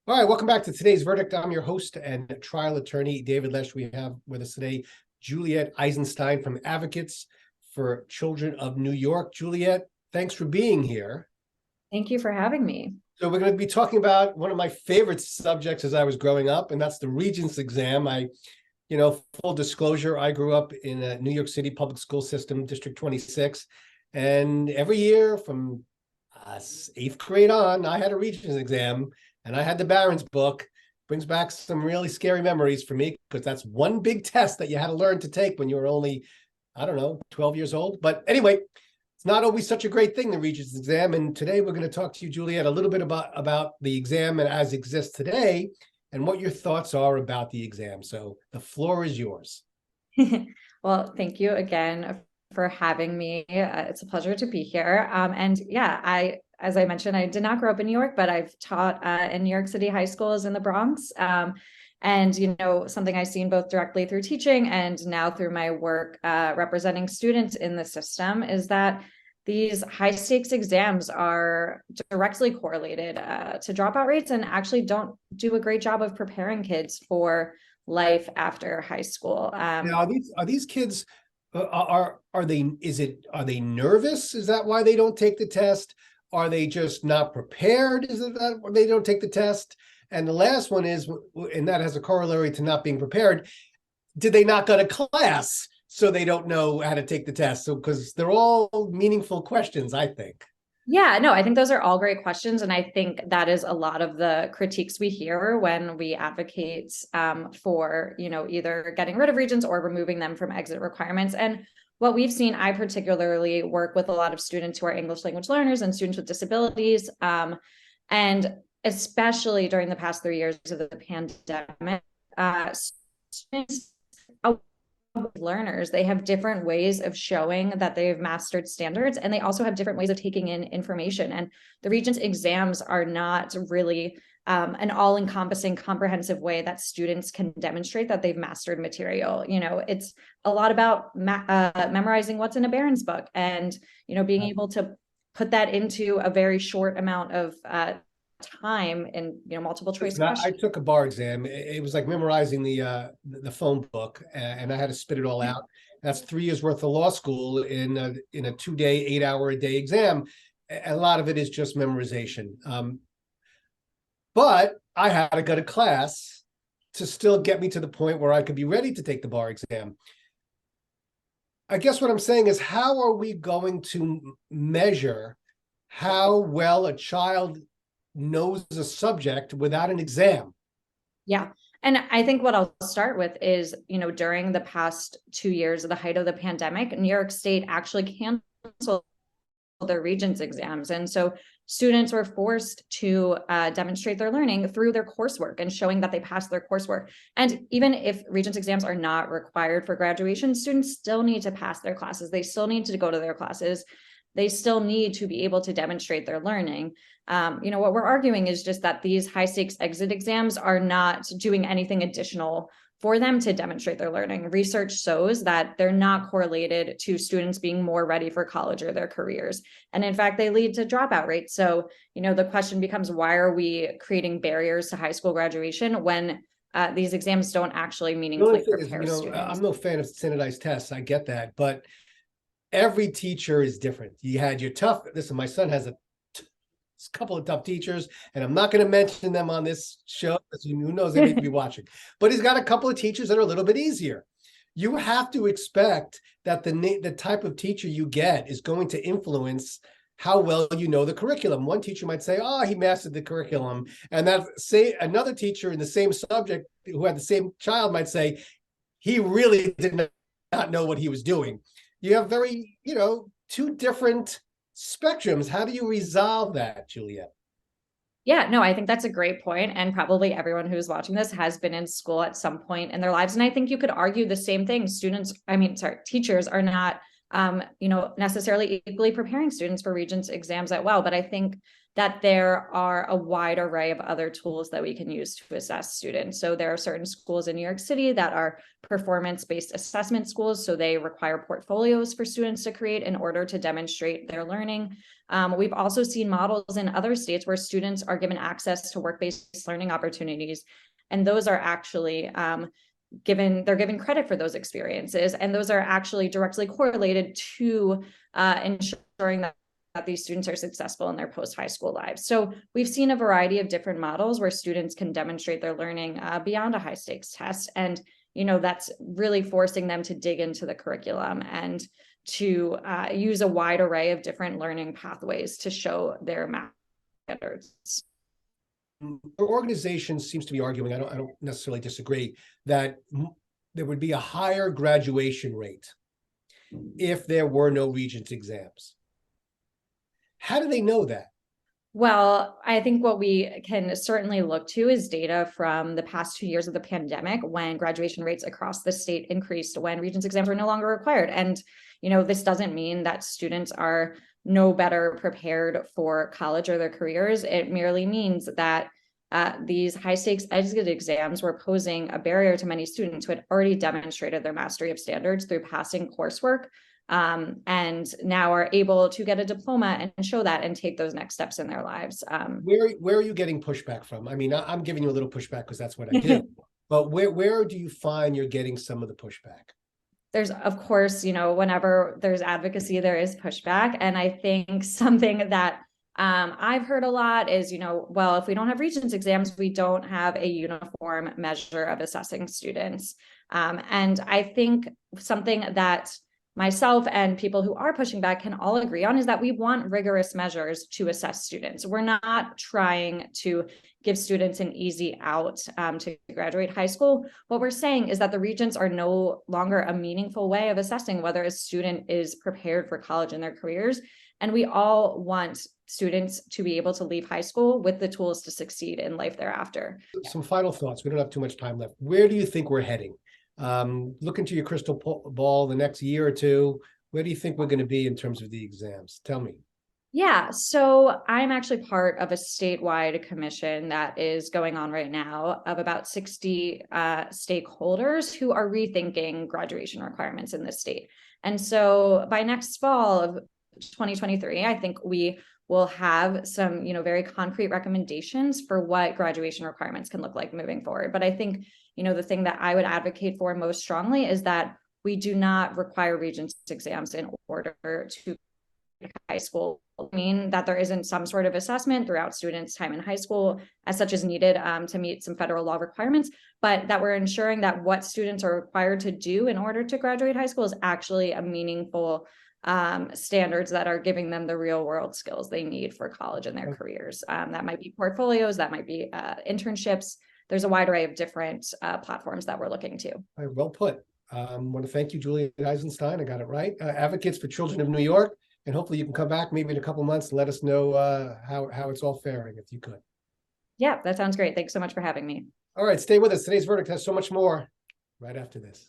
All right, welcome back to today's verdict. I'm your host and trial attorney, David Lesch. We have with us today Juliet Eisenstein from Advocates for Children of New York. Juliet, thanks for being here. Thank you for having me. So we're going to be talking about one of my favorite subjects as I was growing up, and that's the Regents exam. Full disclosure, I grew up in a New York City public school system, District 26, and every year from eighth grade on, I had a Regents exam. And I had the Barron's book. Brings back some really scary memories for me because that's one big test that you had to learn to take when you were only, I don't know, 12 years old. But anyway, it's not always such a great thing, the Regents exam. And today we're going to talk to you, Juliet, a little bit about the exam and as it exists today and what your thoughts are about the exam. So the floor is yours. Well, thank you again for having me. It's a pleasure to be here. And yeah, as I mentioned, I did not grow up in New York, but I've taught in New York City high schools in the Bronx. And, something I've seen both directly through teaching and now through my work representing students in the system is that these high stakes exams are directly correlated to dropout rates and actually don't do a great job of preparing kids for life after high school. Now, are these kids are they nervous? Is that why they don't take the test? Are they just not prepared? Is it that they don't take the test? And the last one is, and that has a corollary to not being prepared. Did they not go to class so they don't know how to take the test? So because they're all meaningful questions, I think. Yeah, no, I think those are all great questions. And I think that is a lot of the critiques we hear when we advocate for, either getting rid of Regents or removing them from exit requirements. And what we've seen, I particularly work with a lot of students who are English language learners and students with disabilities. And especially during the past 3 years of the pandemic, students, learners, they have different ways of showing that they've mastered standards, and they also have different ways of taking in information. And the Regents exams are not really an all-encompassing, comprehensive way that students can demonstrate that they've mastered material. It's a lot about memorizing what's in a Barron's book and, being able to put that into a very short amount of time in multiple choice questions. I took a bar exam. It was like memorizing the phone book, and I had to spit it all out. That's 3 years worth of law school in a 2-day, 8-hour a day exam. A lot of it is just memorization. But I had to go to class to still get me to the point where I could be ready to take the bar exam. I guess what I'm saying is, how are we going to measure how well a child knows a subject without an exam? Yeah. And I think what I'll start with is, during the past 2 years of the height of the pandemic, New York State actually canceled their Regents exams. And so students were forced to demonstrate their learning through their coursework and showing that they passed their coursework. And even if Regents exams are not required for graduation, students still need to pass their classes. They still need to go to their classes. They still need to be able to demonstrate their learning. What we're arguing is just that these high stakes exit exams are not doing anything additional for them to demonstrate their learning. Research shows that they're not correlated to students being more ready for college or their careers. And in fact, they lead to dropout rates. So, the question becomes, why are we creating barriers to high school graduation when these exams don't actually meaningfully prepare students? I'm no fan of standardized tests. I get that. But every teacher is different. You had your tough, listen, my son has a couple of tough teachers, and I'm not going to mention them on this show because who knows, they may be watching, but he's got a couple of teachers that are a little bit easier. You have to expect that the type of teacher you get is going to influence how well you know the curriculum. One teacher might say, oh, he mastered the curriculum. And another teacher in the same subject who had the same child might say, he really did not know what he was doing. You have very, two different spectrums. How do you resolve that, Juliet? Yeah, no, I think that's a great point. And probably everyone who's watching this has been in school at some point in their lives. And I think you could argue the same thing. Teachers are not, necessarily equally preparing students for Regents exams as well. But I think that there are a wide array of other tools that we can use to assess students. So there are certain schools in New York City that are performance-based assessment schools. So they require portfolios for students to create in order to demonstrate their learning. We've also seen models in other states where students are given access to work-based learning opportunities. And those are actually they're given credit for those experiences. And those are actually directly correlated to ensuring that these students are successful in their post-high school lives. So we've seen a variety of different models where students can demonstrate their learning beyond a high stakes test. And, that's really forcing them to dig into the curriculum and to use a wide array of different learning pathways to show their math standards. Our organization seems to be arguing, I don't necessarily disagree, that there would be a higher graduation rate if there were no Regents exams. How do they know that? Well, I think what we can certainly look to is data from the past 2 years of the pandemic, when graduation rates across the state increased, when Regents exams were no longer required. And, this doesn't mean that students are no better prepared for college or their careers. It merely means that these high stakes exit exams were posing a barrier to many students who had already demonstrated their mastery of standards through passing coursework, and now are able to get a diploma and show that and take those next steps in their lives. Where are you getting pushback from? I mean, I'm giving you a little pushback because that's what I do. But where do you find you're getting some of the pushback? There's, of course, whenever there's advocacy, there is pushback. And I think something that I've heard a lot is, well, if we don't have Regents exams, we don't have a uniform measure of assessing students. And I think something that myself and people who are pushing back can all agree on is that we want rigorous measures to assess students. We're not trying to give students an easy out to graduate high school. What we're saying is that the Regents are no longer a meaningful way of assessing whether a student is prepared for college and their careers. And we all want students to be able to leave high school with the tools to succeed in life thereafter. Some final thoughts. We don't have too much time left. Where do you think we're heading? Look into your crystal ball the next year or two. Where do you think we're going to be in terms of the exams? Tell me. Yeah, so I'm actually part of a statewide commission that is going on right now of about 60 stakeholders who are rethinking graduation requirements in the state. And so by next fall of 2023, I think we will have some, very concrete recommendations for what graduation requirements can look like moving forward. But I think, the thing that I would advocate for most strongly is that we do not require Regents exams in order to high school. I mean that there isn't some sort of assessment throughout students' time in high school as such is needed to meet some federal law requirements, but that we're ensuring that what students are required to do in order to graduate high school is actually a meaningful standards that are giving them the real world skills they need for college and their careers. That might be portfolios, that might be internships. There's a wide array of different platforms that we're looking to. All right, well put. I want to thank you, Juliet Eisenstein. I got it right. Advocates for Children of New York. And hopefully you can come back maybe in a couple of months and let us know how it's all faring, if you could. Yeah, that sounds great. Thanks so much for having me. All right, stay with us. Today's verdict has so much more right after this.